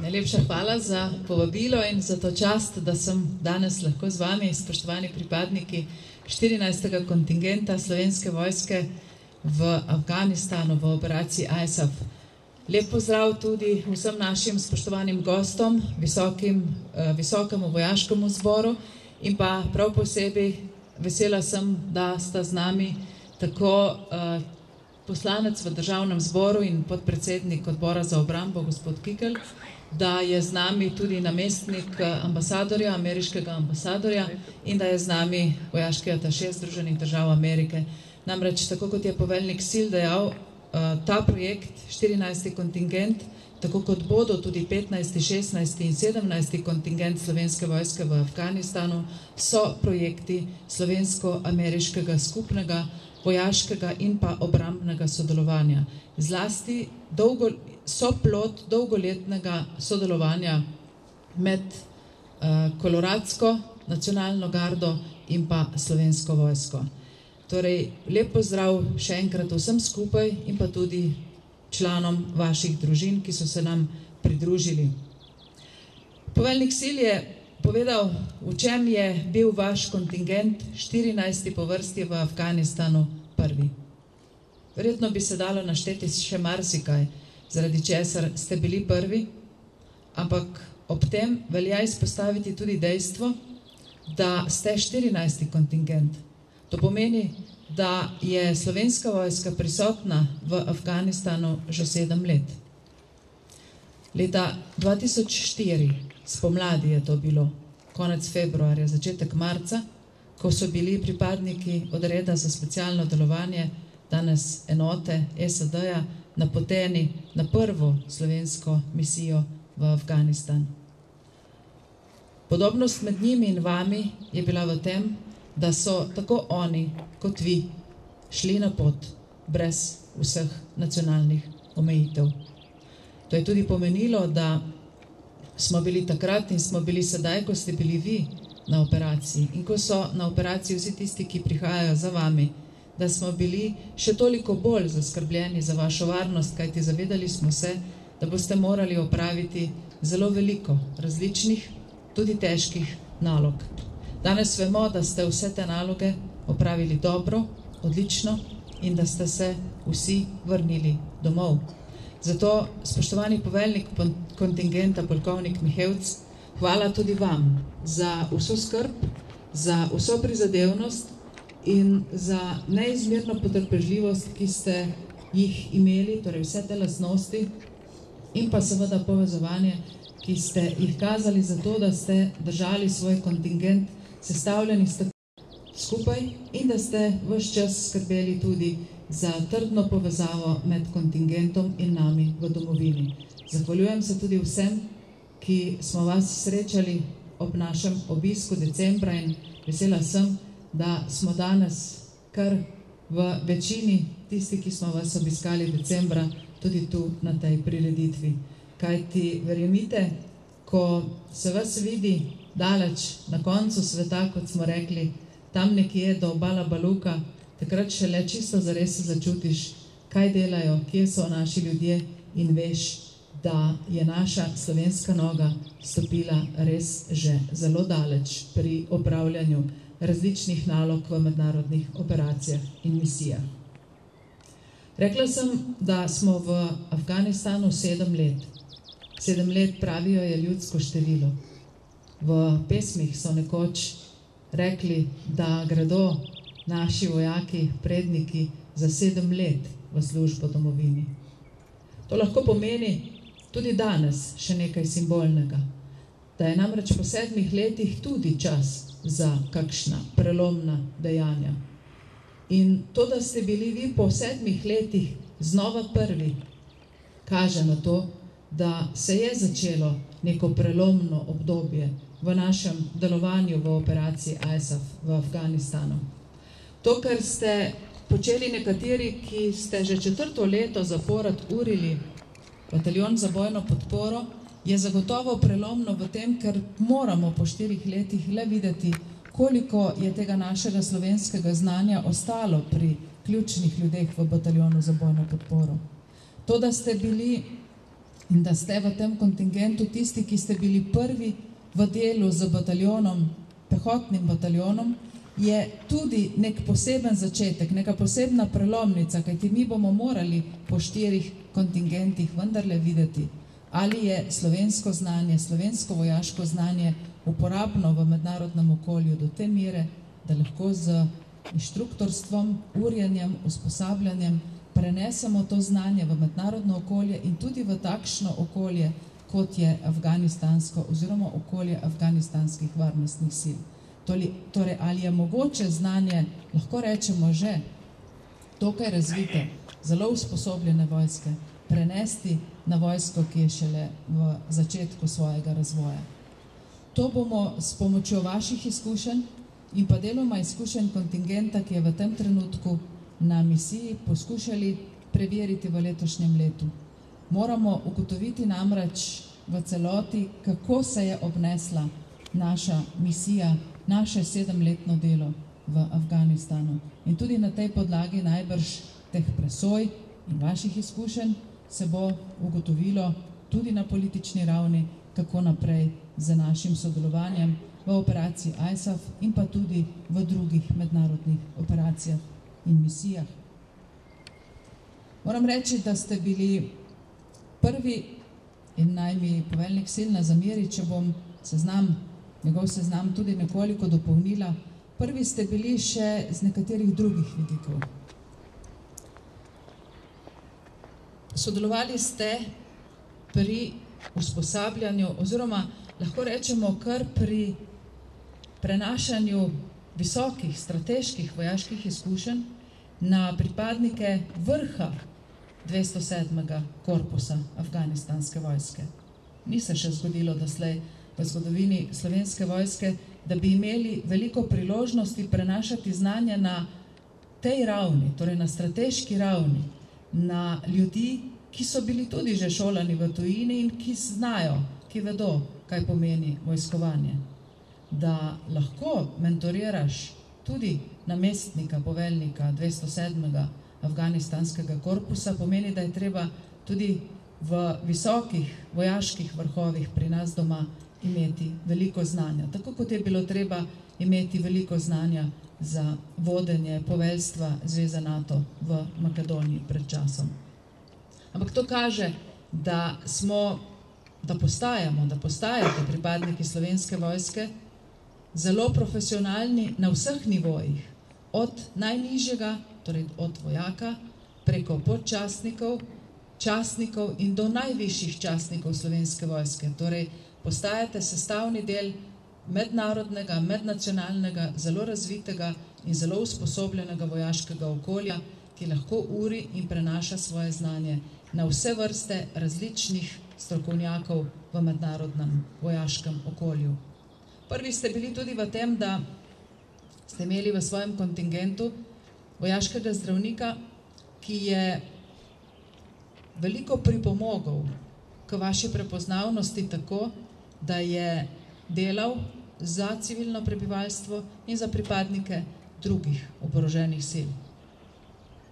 Najlepša hvala za povabilo in za to čast, da sem danes lahko z vami, spoštovani pripadniki 14. kontingenta Slovenske vojske v Afganistanu v operaciji ISAF. Lep pozdrav tudi vsem našim spoštovanim gostom, visokemu vojaškemu zboru in pa prav posebej vesela sem, da sta z nami tako poslanec v državnem zboru in podpredsednik odbora za obrambo, gospod Kikel, da je z nami tudi namestnik ambasadorja, ameriškega ambasadorja in da je z nami vojaški ataše Združenih držav Amerike. Namreč, tako kot je poveljnik sil dejal, ta projekt, 14. kontingent, tako kot bodo tudi 15., 16. in 17. kontingent Slovenske vojske v Afganistanu, so projekti slovensko-ameriškega skupnega vojaškega in pa obrambnega sodelovanja. Zlasti so plod dolgoletnega sodelovanja med Koloradsko nacionalno gardo in pa Slovensko vojsko. Torej, lep pozdrav še enkrat vsem skupaj in pa tudi članom vaših družin, ki so se nam pridružili. Poveljnik sil je povedal, v čem je bil vaš kontingent 14. po vrsti v Afganistanu prvi. Verjetno bi se dalo našteti še marsikaj, zaradi česar ste bili prvi, ampak ob tem velja izpostaviti tudi dejstvo, da ste 14. kontingent. To pomeni, da je Slovenska vojska prisotna v Afganistanu že 7 let. Leta 2004, spomladi je to bilo, konec februarja, začetek marca, ko so bili pripadniki odreda za specialno delovanje, danes enote SAD-ja, napoteni na prvo slovensko misijo v Afganistan. Podobnost med njimi in vami je bila v tem, da so tako oni kot vi šli na pot brez vseh nacionalnih omejitev. To je tudi pomenilo, da smo bili takrat in smo bili sedaj, ko ste bili vi na operaciji in ko so na operaciji vsi tisti, ki prihajajo za vami, da smo bili še toliko bolj zaskrbljeni za vašo varnost, kajti zavedali smo se, da boste morali opraviti zelo veliko različnih, tudi težkih nalog. Danes vemo, da ste vse te naloge opravili dobro, odlično in da ste se vsi vrnili domov. Zato, spoštovani poveljnik kontingenta, polkovnik Mihevc, hvala tudi vam za vso skrb, za vso prizadevnost in za neizmerno potrpežljivost, ki ste jih imeli, torej vse te lastnosti in pa seveda povezovanje, ki ste jih kazali za to, da ste držali svoj kontingent sestavljeni skupaj in da ste ves čas skrbeli tudi za trdno povezavo med kontingentom in nami v domovini. Zahvaljujem se tudi vsem, ki smo vas srečali ob našem obisku decembra in vesela sem, da smo danes kar v večini tisti, ki smo vas obiskali decembra, tudi tu na tej prireditvi. Kajti, verjemite, ko se vas vidi daleč na koncu sveta, kot smo rekli, tam nekje do Bala Baluka, takrat šele čisto zares se začutiš, kaj delajo, kje so naši ljudje in veš, da je naša slovenska noga stopila res že zelo daleč pri opravljanju različnih nalog v mednarodnih operacijah in misijah. Rekla sem, da smo v Afganistanu 7 let. 7 let pravijo je ljudsko število. V pesmih so nekoč rekli, da gredo naši vojaki, predniki za 7 let v službo domovini. To lahko pomeni tudi danes še nekaj simbolnega, da je namreč po 7 letih tudi čas za kakšna prelomna dejanja. In to, da ste bili vi po 7 letih znova prvi, kaže na to, da se je začelo neko prelomno obdobje v našem delovanju v operaciji ISAF v Afganistanu. To, kar ste počeli nekateri, ki ste že 4. leto zapored urili bataljon za bojno podporo, je zagotovo prelomno v tem, ker moramo po 4 letih le videti, koliko je tega našega slovenskega znanja ostalo pri ključnih ljudeh v bataljonu za bojno podporo. To, da ste bili in da ste v tem kontingentu tisti, ki ste bili prvi v delu z bataljonom, pehotnim bataljonom, je tudi nek poseben začetek, neka posebna prelomnica, kajti mi bomo morali po 4 kontingentih vendarle videti, ali je slovensko znanje, slovensko vojaško znanje uporabno v mednarodnem okolju do te mere, da lahko z inštruktorstvom, urjenjem, usposabljanjem prenesemo to znanje v mednarodno okolje in tudi v takšno okolje, kot je afganistansko oziroma okolje afganistanskih varnostnih sil. Torej, ali je mogoče znanje, lahko rečemo že, dokaj razvite, zelo usposobljene vojske, prenesti na vojsko, ki je šele v začetku svojega razvoja. To bomo s pomočjo vaših izkušenj in pa deloma izkušenj kontingenta, ki je v tem trenutku na misiji, poskušali preveriti v letošnjem letu. Moramo ugotoviti namreč v celoti, kako se je obnesla naša misija, naše 7-letno delo v Afganistanu. In tudi na tej podlagi najbrž teh presoj in vaših izkušenj se bo ugotovilo tudi na politični ravni, kako naprej z našim sodelovanjem v operaciji ISAF in pa tudi v drugih mednarodnih operacijah in misijah. Moram reči, da ste bili prvi, in naj mi poveljnik sil ne zameri, če bom njegov seznam tudi nekoliko dopolnila, prvi ste bili še z nekaterih drugih vidikov. Sodelovali ste pri usposabljanju oziroma lahko rečemo kar pri prenašanju visokih strateških vojaških izkušenj na pripadnike vrha 207. korpusa afganistanske vojske. Ni se še zgodilo doslej v zgodovini slovenske vojske, da bi imeli veliko priložnosti prenašati znanje na tej ravni, torej na strateški ravni, na ljudi, ki so bili tudi že šolani v tujini in ki znajo, ki vedo, kaj pomeni vojskovanje. Da lahko mentoriraš tudi namestnika, poveljnika 207. afganistanskega korpusa, pomeni, da je treba tudi v visokih vojaških vrhovih pri nas doma imeti veliko znanja. Tako kot je bilo treba imeti veliko znanja za vodenje poveljstva Zveze NATO v Makedoniji pred časom. Ampak to kaže, da postajate pripadniki Slovenske vojske zelo profesionalni na vseh nivojih, od najnižjega, torej od vojaka, preko podčastnikov, častnikov in do najvišjih častnikov Slovenske vojske. Torej, postajate sestavni del mednarodnega, mednacionalnega, zelo razvitega in zelo usposobljenega vojaškega okolja, ki lahko uri in prenaša svoje znanje na vse vrste različnih strokovnjakov v mednarodnem vojaškem okolju. Prvi ste bili tudi v tem, da ste imeli v svojem kontingentu vojaškega zdravnika, ki je veliko pripomogel k vaši prepoznavnosti tako, da je delal za civilno prebivalstvo in za pripadnike drugih oboroženih sil.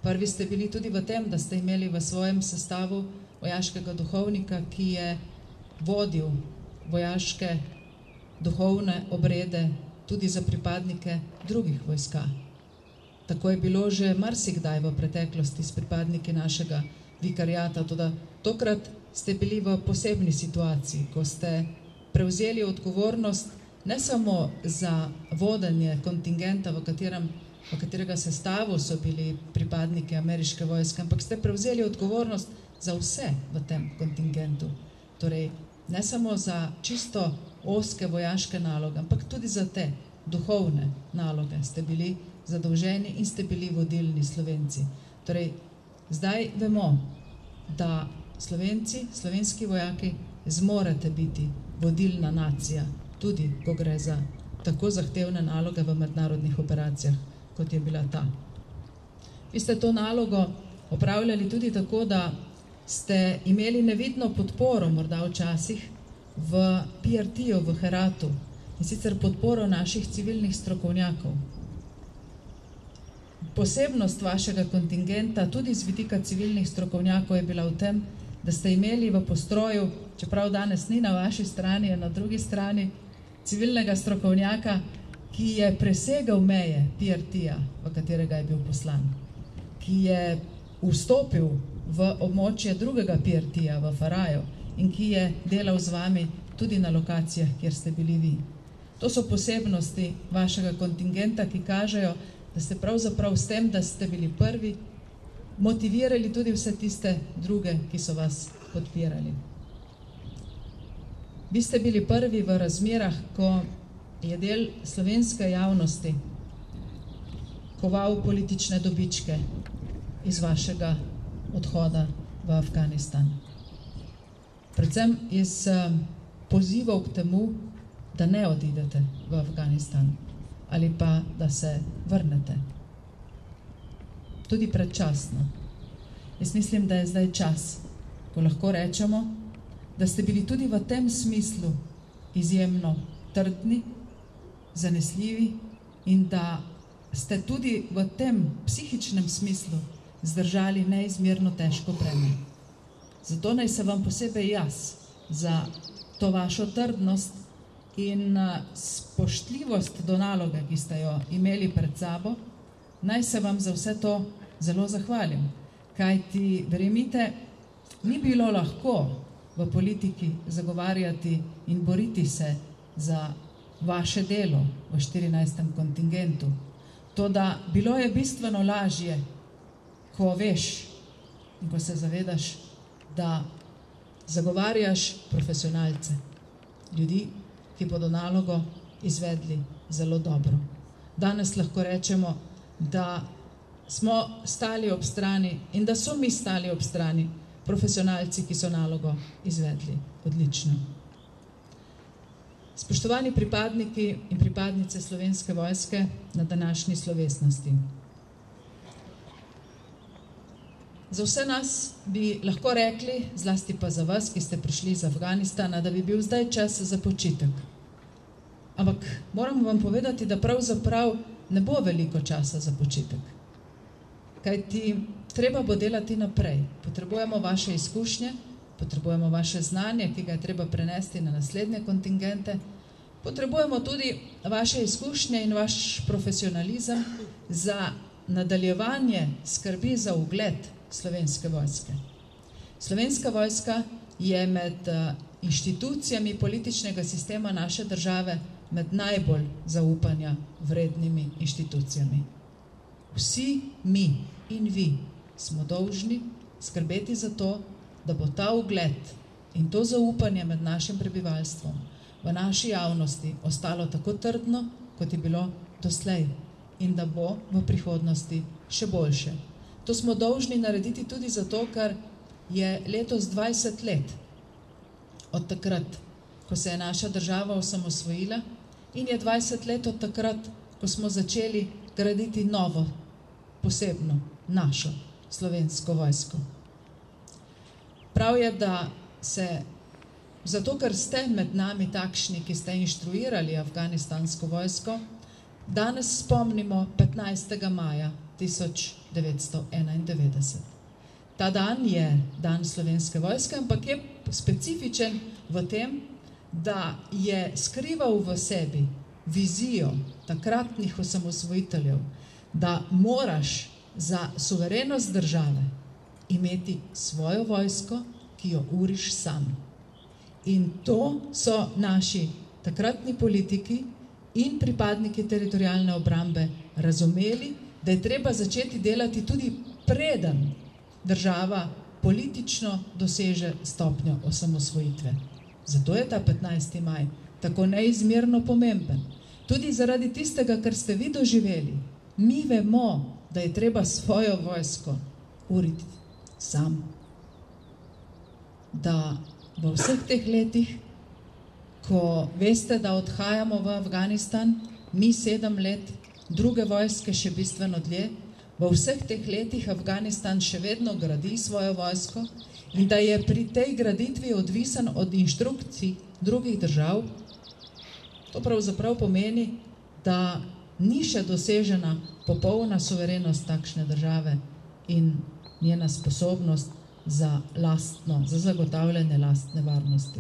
Prvi ste bili tudi v tem, da ste imeli v svojem sestavu vojaškega duhovnika, ki je vodil vojaške duhovne obrede tudi za pripadnike drugih vojska. Tako je bilo že marsikdaj v preteklosti s pripadniki našega vikariata, toda tokrat ste bili v posebni situaciji, ko ste prevzeli odgovornost ne samo za vodenje kontingenta, v katerega sestavu so bili pripadniki ameriške vojske, ampak ste prevzeli odgovornost za vse v tem kontingentu. Torej, ne samo za čisto ozke vojaške naloge, ampak tudi za te duhovne naloge ste bili zadolženi in ste bili vodilni Slovenci. Torej, zdaj vemo, da Slovenci, slovenski vojaki, zmorete biti vodilna nacija, tudi ko gre za tako zahtevne naloge v mednarodnih operacijah, kot je bila ta. Vi ste to nalogo opravljali tudi tako, da ste imeli nevidno podporo, morda včasih, v PRT-ju v Heratu, in sicer podporo naših civilnih strokovnjakov. Posebnost vašega kontingenta, tudi z vidika civilnih strokovnjakov, je bila v tem, da ste imeli v postroju, čeprav danes ni na vaši strani, je na drugi strani, civilnega strokovnjaka, ki je presegal meje PRT-ja, v katerega je bil poslan, ki je vstopil v območje drugega PRT-ja v Faraju in ki je delal z vami tudi na lokacijah, kjer ste bili vi. To so posebnosti vašega kontingenta, ki kažejo, da ste pravzaprav s tem, da ste bili prvi, motivirali tudi vse tiste druge, ki so vas podpirali. Vi ste bili prvi v razmerah, ko je del slovenske javnosti koval politične dobičke iz vašega odhoda v Afganistan. Predvsem iz pozivov k temu, da ne odidete v Afganistan ali pa da se vrnete. Tudi predčasno. Jaz mislim, da je zdaj čas, ko lahko rečemo, da ste bili tudi v tem smislu izjemno trdni, zanesljivi in da ste tudi v tem psihičnem smislu zdržali neizmerno težko breme. Zato naj se vam posebej jaz za to vašo trdnost in spoštljivost do naloge, ki ste jo imeli pred sabo, naj se vam za vse to zelo zahvalim. Kajti, verjemite, ni bilo lahko v politiki zagovarjati in boriti se za vaše delo v 14. kontingentu. Toda bilo je bistveno lažje, ko veš in ko se zavedaš, da zagovarjaš profesionalce, ljudi, ki bodo nalogo izvedli zelo dobro. Danes lahko rečemo, da smo stali ob strani in da so mi stali ob strani profesionalci, ki so nalogo izvedli odlično. Spoštovani pripadniki in pripadnice Slovenske vojske na današnji slovesnosti. Za vse nas bi lahko rekli, zlasti pa za vas, ki ste prišli iz Afganistana, da bi bil zdaj čas za počitek. Ampak moram vam povedati, da pravzaprav ne bo veliko časa za počitek. Kajti treba bo delati naprej. Potrebujemo vaše izkušnje, potrebujemo vaše znanje, ki ga je treba prenesti na naslednje kontingente. Potrebujemo tudi vaše izkušnje in vaš profesionalizem za nadaljevanje skrbi za ugled Slovenske vojske. Slovenska vojska je med inštitucijami političnega sistema naše države med najbolj zaupanja vrednimi inštitucijami. Vsi mi in vi smo dolžni skrbeti za to, da bo ta ugled in to zaupanje med našim prebivalstvom v naši javnosti ostalo tako trdno, kot je bilo doslej in da bo v prihodnosti še boljše. To smo dolžni narediti tudi zato, ker je letos 20 let od takrat, ko se je naša država osamosvojila in je 20 let od takrat, ko smo začeli graditi novo, posebno, našo Slovensko vojsko. Prav je, da se, zato ker ste med nami takšni, ki ste inštruirali afganistansko vojsko, danes spomnimo 15. maja 1991. Ta dan je dan Slovenske vojske, ampak je specifičen v tem, da je skrival v sebi vizijo takratnih osamosvojiteljev, da moraš za suverenost države imeti svojo vojsko, ki jo uriš sam. In to so naši takratni politiki in pripadniki teritorialne obrambe razumeli, da je treba začeti delati tudi preden država politično doseže stopnjo osamosvojitve. Zato je ta 15. maj tako neizmerno pomemben. Tudi zaradi tistega, kar ste vi doživeli, mi vemo, da je treba svojo vojsko uriti sam. Da v vseh teh letih, ko veste, da odhajamo v Afganistan, mi 7 let, druge vojske še bistveno dlje, v vseh teh letih Afganistan še vedno gradi svojo vojsko in da je pri tej graditvi odvisen od inštrukcij drugih držav, to pravzaprav pomeni, da ni še dosežena popolna suverenost takšne države in njena sposobnost, za zagotavljanje lastne varnosti.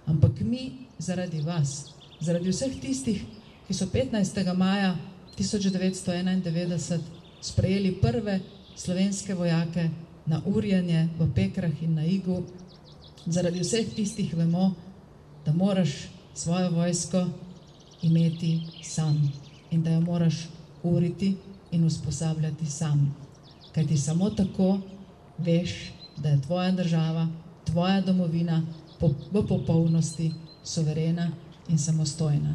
Ampak mi zaradi vas, zaradi vseh tistih, ki so 15. maja 1991 sprejeli prve slovenske vojake na urjenje v Pekrah in na Igu, zaradi vseh tistih vemo, da moraš svojo vojsko imeti sam in da jo moraš uriti in usposabljati sam. Kajti samo tako veš, da je tvoja država, tvoja domovina v popolnosti suverena in samostojna.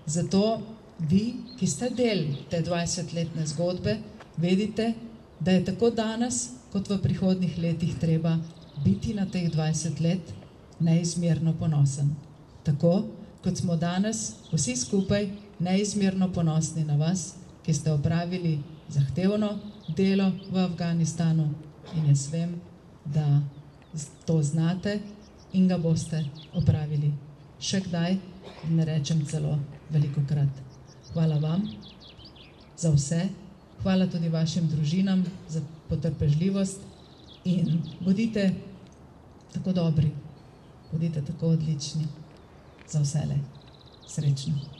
Zato vi, ki ste del te 20-letne zgodbe, vedite, da je tako danes, kot v prihodnih letih treba biti na teh 20 let neizmerno ponosen. Tako, kot smo danes vsi skupaj neizmerno ponosni na vas, ki ste opravili zahtevno delo v Afganistanu in jaz vem, da to znate in ga boste opravili še kdaj, ne rečem celo velikokrat. Hvala vam za vse, hvala tudi vašim družinam za potrpežljivost in bodite tako dobri, bodite tako odlični za vselej. Srečno.